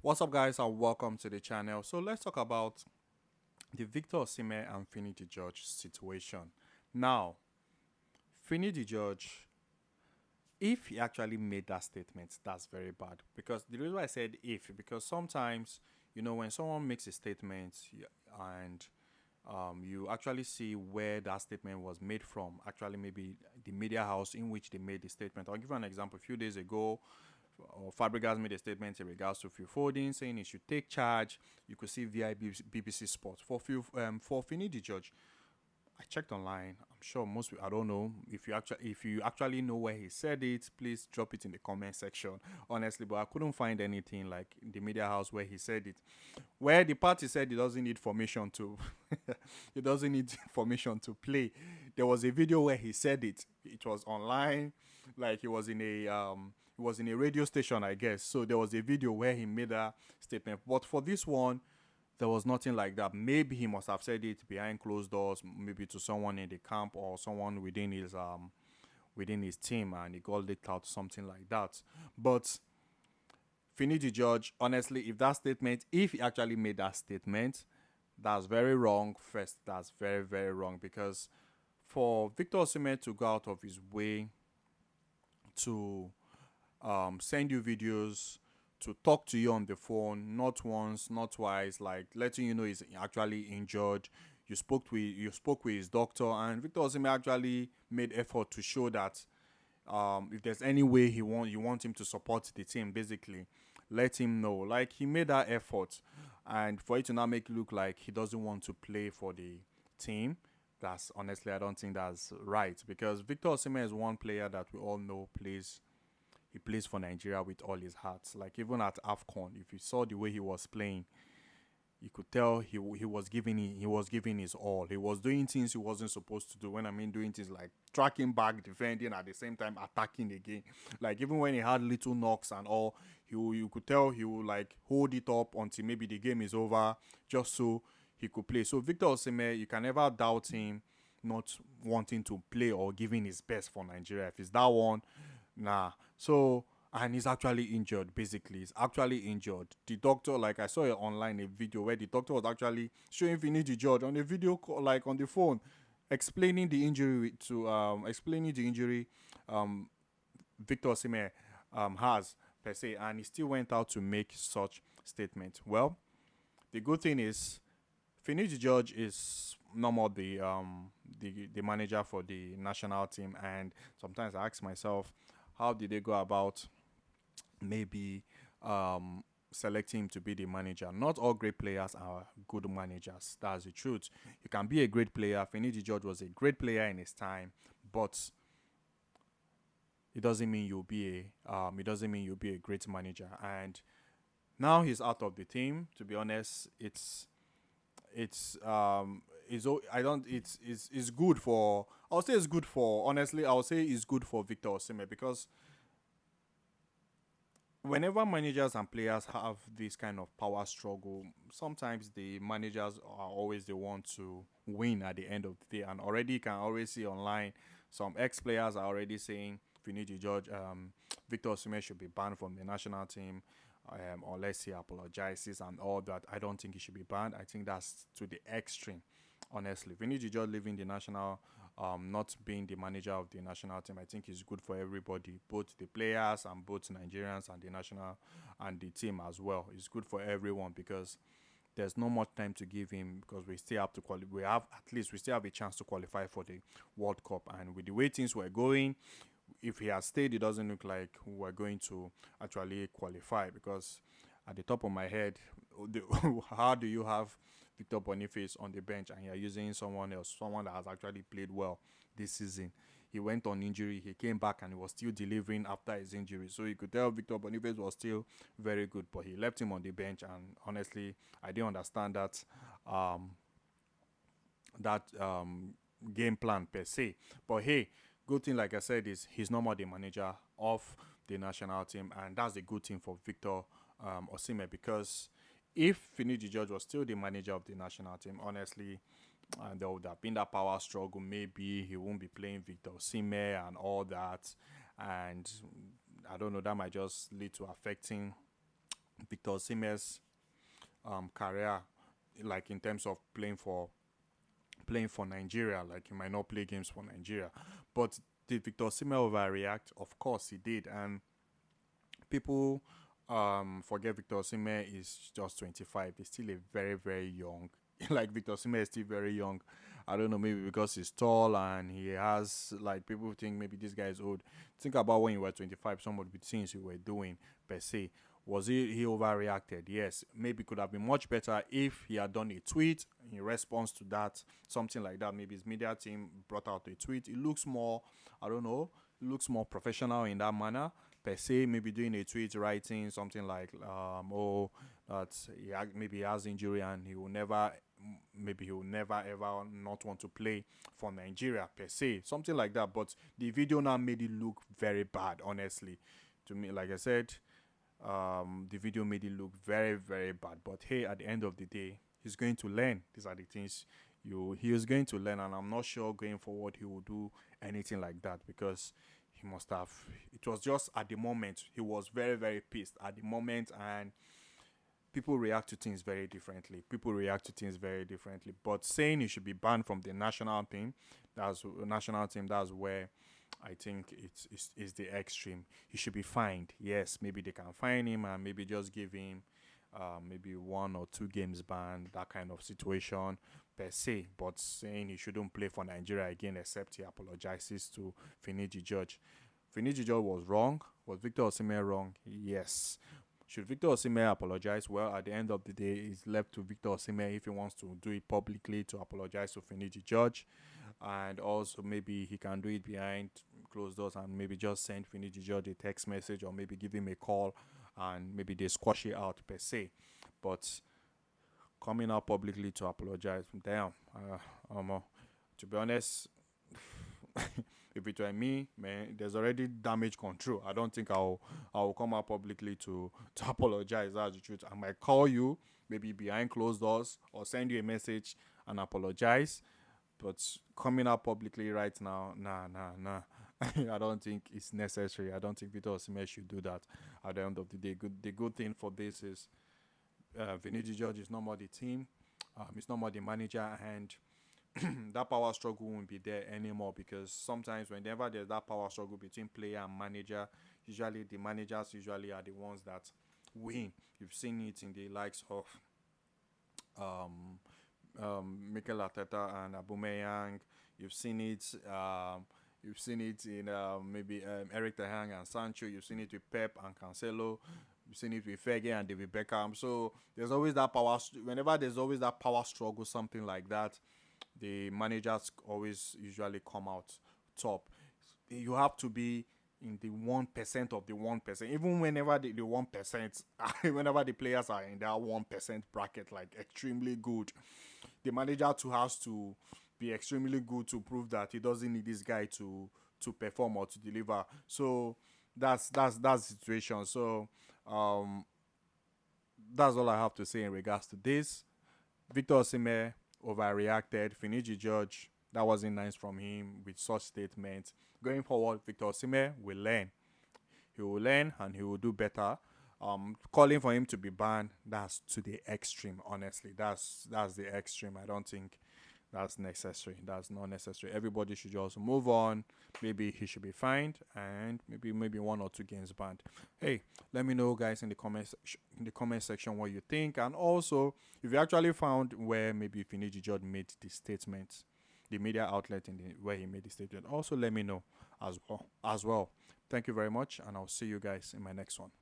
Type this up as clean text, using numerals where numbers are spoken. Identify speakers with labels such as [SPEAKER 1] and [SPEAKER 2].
[SPEAKER 1] What's up, guys, and welcome to the channel. So let's talk about the Victor Osimhen and Finidi George situation. Now, Finidi George, if he actually made that statement, that's very bad. Because the reason why I said if, because sometimes, when someone makes a statement and you actually see where that statement was made from, actually maybe the media house in which they made the statement. I'll give you an example. A few days ago, Fabregas made a statement in regards to Phil Foden saying he should take charge. You could see via BBC Sports for Finidi George. I checked online. I'm sure most I don't know if you actually know where he said it. Please drop it in the comment section. Honestly, but I couldn't find anything like in the media house where he said it. Where the party said he doesn't need formation to, he doesn't need formation to play. There was a video where he said it. It was online, like he was in a radio station, I guess. So there was a video where he made a statement. But for this one, there was nothing like that. Maybe he must have said it behind closed doors, maybe to someone in the camp or someone within his team, and he got leaked out, something like that. But Finidi George, honestly, if he actually made that statement, that's very wrong. First, that's very, very wrong, because for Victor Osimhen to go out of his way to send you videos, to talk to you on the phone, not once, not twice, like letting you know he's actually injured. You spoke with his doctor, and Victor Osimhen actually made effort to show that if there's any way you want him to support the team, basically, let him know. Like, he made that effort, and for it to now make it look like he doesn't want to play for the team, that's honestly, I don't think that's right, because Victor Osimhen is one player that we all know plays for Nigeria with all his heart. Like, even at AFCON, if you saw the way he was playing, you could tell he was giving his all. He was doing things he wasn't supposed to do. When I mean doing things like tracking back, defending, at the same time attacking again. Like, even when he had little knocks and all, you could tell he would like hold it up until maybe the game is over, just so he could play. So Victor Osimhen, you can never doubt him not wanting to play or giving his best for Nigeria. If it's that one, nah. So, and he's actually injured, basically. He's actually injured. The doctor, like, I saw it online, a video where the doctor was actually showing Finidi George on a video call, like on the phone, explaining the injury Victor Osimhen has, per se, and he still went out to make such statement. Well, the good thing is Finidi George is no more the manager for the national team, and sometimes I ask myself, how did they go about maybe selecting him to be the manager? Not all great players are good managers. That's the truth. You can be a great player. Finidi George was a great player in his time, but it doesn't mean you'll be a great manager. And now he's out of the team. To be honest, I don't it's good for, I'll say it's good for, honestly, I'll say it's good for Victor Osimhen, because whenever managers and players have this kind of power struggle, sometimes the managers are always the one to win at the end of the day. And already you can always see online, some ex-players are already saying Finidi George, Victor Osimhen should be banned from the national team, unless he apologizes and all that. I don't think he should be banned. I think that's to the extreme, honestly. Finidi George leaving the national, not being the manager of the national team, I think is good for everybody, both the players and both Nigerians and the national and the team as well. It's good for everyone, because there's no much time to give him, because we still have to we still have a chance to qualify for the World Cup. And with the way things were going, if he had stayed, it doesn't look like we're going to actually qualify, because at the top of my head, how do you have Victor Boniface on the bench and you're using someone else, someone that has actually played well this season? He went on injury, he came back, and he was still delivering after his injury. So you could tell Victor Boniface was still very good, but he left him on the bench, and honestly, I didn't understand that game plan per se. But hey, good thing, like I said, is he's no more the manager of the national team, and that's a good thing for Victor Osimhen, because if Finidi George was still the manager of the national team, honestly, and there would have been that power struggle. Maybe he won't be playing Victor Osimhen and all that, and I don't know, that might just lead to affecting Victor Osimhen's career, like in terms of playing for Nigeria. Like he might not play games for Nigeria, but did Victor Osimhen overreact? Of course he did, and people forget Victor Osimhen is just 25. He's still a very very young. Like Victor Osimhen is still very young. I don't know, maybe because he's tall and he has, like, people think maybe this guy is old. Think about when you were 25, some of the things you were doing per se. Was he overreacted? Yes. Maybe could have been much better if he had done a tweet in response to that, something like that. Maybe his media team brought out a tweet. It looks more, I don't know, it looks more professional in that manner per se. Maybe doing a tweet, writing something like, oh, that maybe he has injury and he will never, maybe he will never ever not want to play for Nigeria per se, something like that. But the video now made it look very bad, honestly. To me, like I said, the video made it look very very bad. But hey, at the end of the day, he's going to learn. These are the things he is going to learn, and I'm not sure going forward he will do anything like that, because he must have, it was just at the moment he was very very pissed at the moment. And people react to things very differently. People react to things very differently. But saying he should be banned from the national team, that's where I think it's the extreme. He should be fined. Yes, maybe they can fine him and maybe just give him maybe 1 or 2 games ban, that kind of situation per se. But saying he shouldn't play for Nigeria again except he apologizes to Finidi George. Finidi George was wrong. Was Victor Osimhen wrong? Yes. Should Victor Osimhen apologize? Well, at the end of the day, it's left to Victor Osimhen if he wants to do it publicly to apologize to Finidi George, and also maybe he can do it behind closed doors and maybe just send Finidi George a text message or maybe give him a call and maybe they squash it out per se. But coming out publicly to apologize, damn, to be honest, if it were me, man, there's already damage control. I don't think I'll come out publicly to apologize. That's the truth. I might call you maybe behind closed doors or send you a message and apologize. But coming out publicly right now, nah. I don't think it's necessary. I don't think Victor Osimhen should do that. At the end of the day, the good thing for this is Vinicius George is no more the team. He's no more the manager, and that power struggle won't be there anymore, because sometimes whenever there's that power struggle between player and manager, usually the managers usually are the ones that win. You've seen it in the likes of um, Mikel Arteta and Aubameyang. You've seen it. You've seen it in maybe Eric Ten Hag and Sancho. You've seen it with Pep and Cancelo. You've seen it with Fergie and David Beckham. So there's always that power. Whenever there's always that power struggle, something like that, the managers always usually come out top. You have to be in the 1% of the 1%. Even whenever the 1%, whenever the players are in that 1% bracket, like extremely good, the manager too has to be extremely good to prove that he doesn't need this guy to perform or to deliver. So that's the situation. So um, that's all I have to say in regards to this. Victor Osimhen overreacted. Finidi George, that wasn't nice from him with such statements. Going forward, Victor Osimhen will learn. He will learn and he will do better. Calling for him to be banned, that's to the extreme. Honestly, that's the extreme. I don't think that's necessary. That's not necessary. Everybody should just move on. Maybe he should be fined and maybe 1 or 2 games banned. Hey, let me know, guys, in the comment section what you think, and also if you actually found where maybe Finidi George made the statement, the media outlet where he made the statement. Also, let me know as well. Thank you very much, and I'll see you guys in my next one.